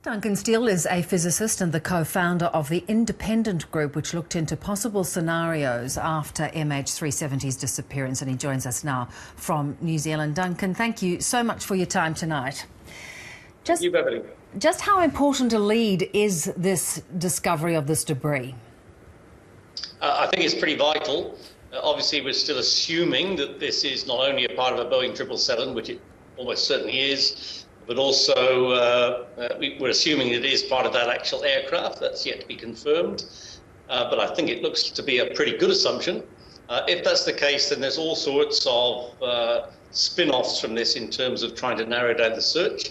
Duncan Steele is a physicist and the co-founder of the independent group which looked into possible scenarios after MH370's disappearance, and he joins us now from New Zealand. Duncan, thank you so much for your time tonight. Thank you, Beverly. Just how important a lead is this discovery of this debris? I think it's pretty vital. Obviously, we're still assuming that this is not only a part of a Boeing 777, which it almost certainly is, but also we're assuming it is part of that actual aircraft. That's yet to be confirmed. But I think it looks to be a pretty good assumption. If that's the case, then there's all sorts of spin-offs from this in terms of trying to narrow down the search.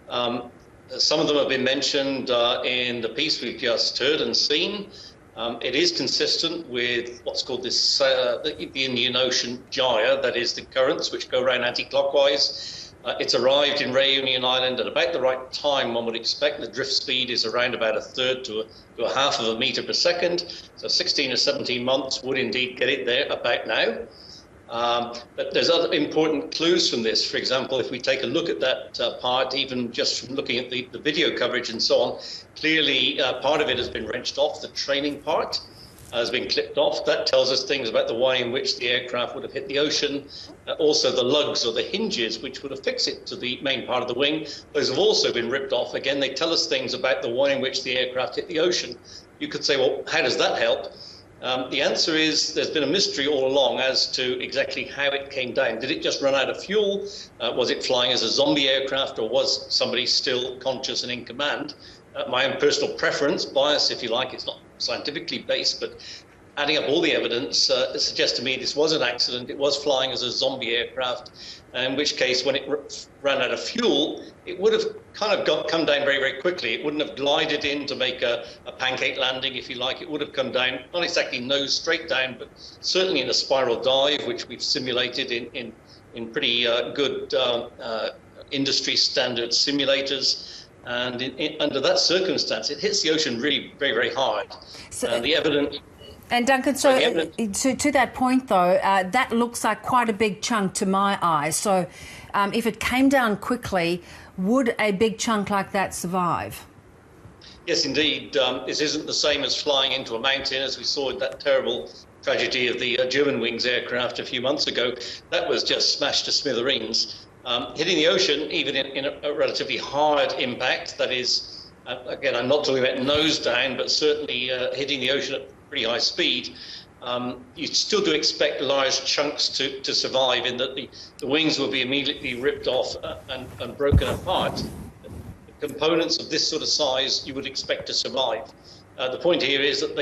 Some of them have been mentioned in the piece we've just heard and seen. It is consistent with what's called this the Indian Ocean gyre, that is the currents which go around anti-clockwise. It's arrived in Reunion Island at about the right time, one would expect. The drift speed is around about a third to a half of a metre per second. So 16 or 17 months would indeed get it there about now. But there's other important clues from this. For example, if we take a look at that part, even just from looking at the video coverage and so on, clearly part of it has been wrenched off. The training part has been clipped off. That tells us things about the way in which the aircraft would have hit the ocean. Also the lugs or the hinges which would affix it to the main part of the wing, those have also been ripped off. Again, they tell us things about the way in which the aircraft hit the ocean. You could say, well, how does that help? The answer is there's been a mystery all along as to exactly how it came down. Did it just run out of fuel? Was it flying as a zombie aircraft, or was somebody still conscious and in command? My own personal preference, bias if you like, it's not scientifically based, but adding up all the evidence suggests to me this was an accident. It was flying as a zombie aircraft, in which case when it ran out of fuel, it would have kind of come down very, very quickly. It wouldn't have glided in to make a pancake landing, if you like. It would have come down, not exactly nose straight down, but certainly in a spiral dive, which we've simulated in pretty good industry standard simulators. And under that circumstance, it hits the ocean really very, very hard. So, the evidence... And Duncan, so to that point, though, that looks like quite a big chunk to my eye. So if it came down quickly, would a big chunk like that survive? Yes, indeed. This isn't the same as flying into a mountain, as we saw in that terrible tragedy of the Germanwings aircraft a few months ago. That was just smashed to smithereens. Hitting the ocean, even in a relatively hard impact, that is, again, I'm not talking about nose down, but certainly hitting the ocean at pretty high speed, you still do expect large chunks to survive, in that the wings will be immediately ripped off and broken apart. The components of this sort of size you would expect to survive. The point here is that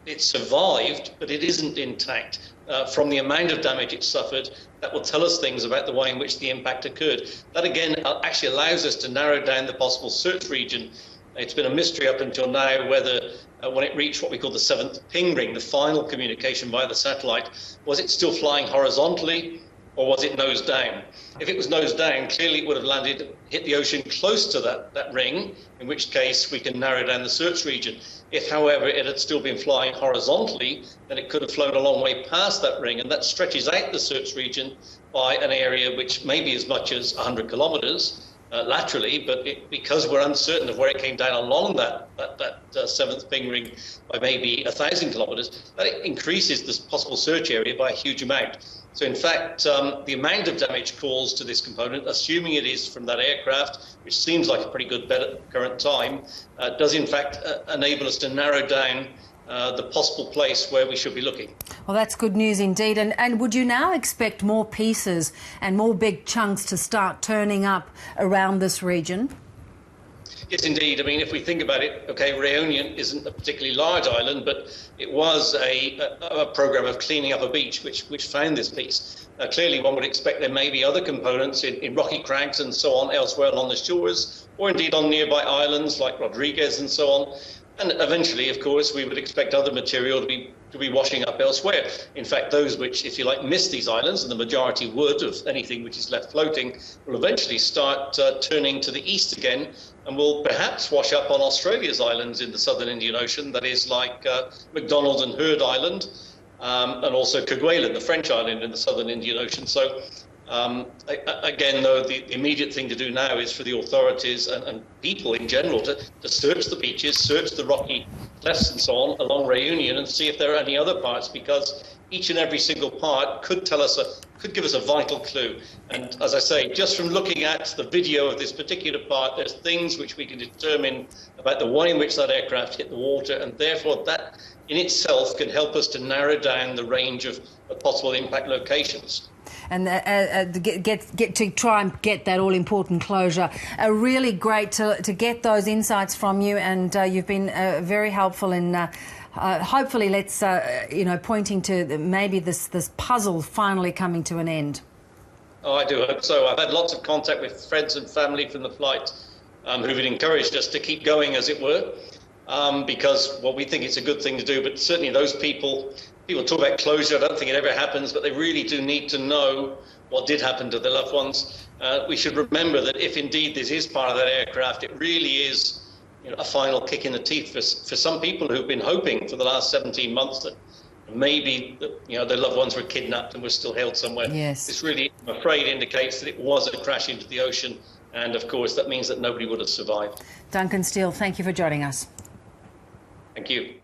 it survived, but it isn't intact. From the amount of damage it suffered, that will tell us things about the way in which the impact occurred. That again actually allows us to narrow down the possible search region. It's been a mystery up until now whether when it reached what we call the 7th ping ring, the final communication via the satellite, was it still flying horizontally or was it nose down? If it was nose down, clearly it would have hit the ocean close to that ring, in which case we can narrow down the search region. If, however, it had still been flying horizontally, then it could have flown a long way past that ring, and that stretches out the search region by an area which may be as much as 100 kilometres. Laterally, but because we're uncertain of where it came down along that 7th ping ring by maybe 1,000 kilometres, that increases the possible search area by a huge amount. So in fact, the amount of damage caused to this component, assuming it is from that aircraft, which seems like a pretty good bet at the current time, does in fact enable us to narrow down the possible place where we should be looking. Well, that's good news indeed. And would you now expect more pieces and more big chunks to start turning up around this region? Yes, indeed. I mean, if we think about it, okay, Reunion isn't a particularly large island, but it was a program of cleaning up a beach which found this piece. Clearly, one would expect there may be other components in rocky crags and so on elsewhere along the shores, or indeed on nearby islands like Rodriguez and so on. And eventually, of course, we would expect other material to be washing up elsewhere. In fact, those which, if you like, miss these islands, and the majority would of anything which is left floating, will eventually start turning to the east again, and will perhaps wash up on Australia's islands in the southern Indian Ocean, that is like McDonald and Heard Island, and also Kerguelen, the French island in the southern Indian Ocean. So Again, though, the immediate thing to do now is for the authorities and people in general to search the beaches, search the rocky cliffs and so on along Reunion and see if there are any other parts, because each and every single part could give us a vital clue. And as I say, just from looking at the video of this particular part, there's things which we can determine about the way in which that aircraft hit the water, and therefore that in itself can help us to narrow down the range of possible impact locations. And get to try and get that all-important closure. Really great to get those insights from you, and you've been very helpful in hopefully, pointing to maybe this puzzle finally coming to an end. Oh, I do hope so. I've had lots of contact with friends and family from the flight who've encouraged us to keep going, as it were, because we think it's a good thing to do. But certainly those people talk about closure. I don't think it ever happens, but they really do need to know what did happen to their loved ones. We should remember that if indeed this is part of that aircraft, it really is a final kick in the teeth for some people who've been hoping for the last 17 months that maybe their loved ones were kidnapped and were still held somewhere. Yes. This really, I'm afraid, indicates that it was a crash into the ocean, and of course that means that nobody would have survived. Duncan Steele, thank you for joining us. Thank you.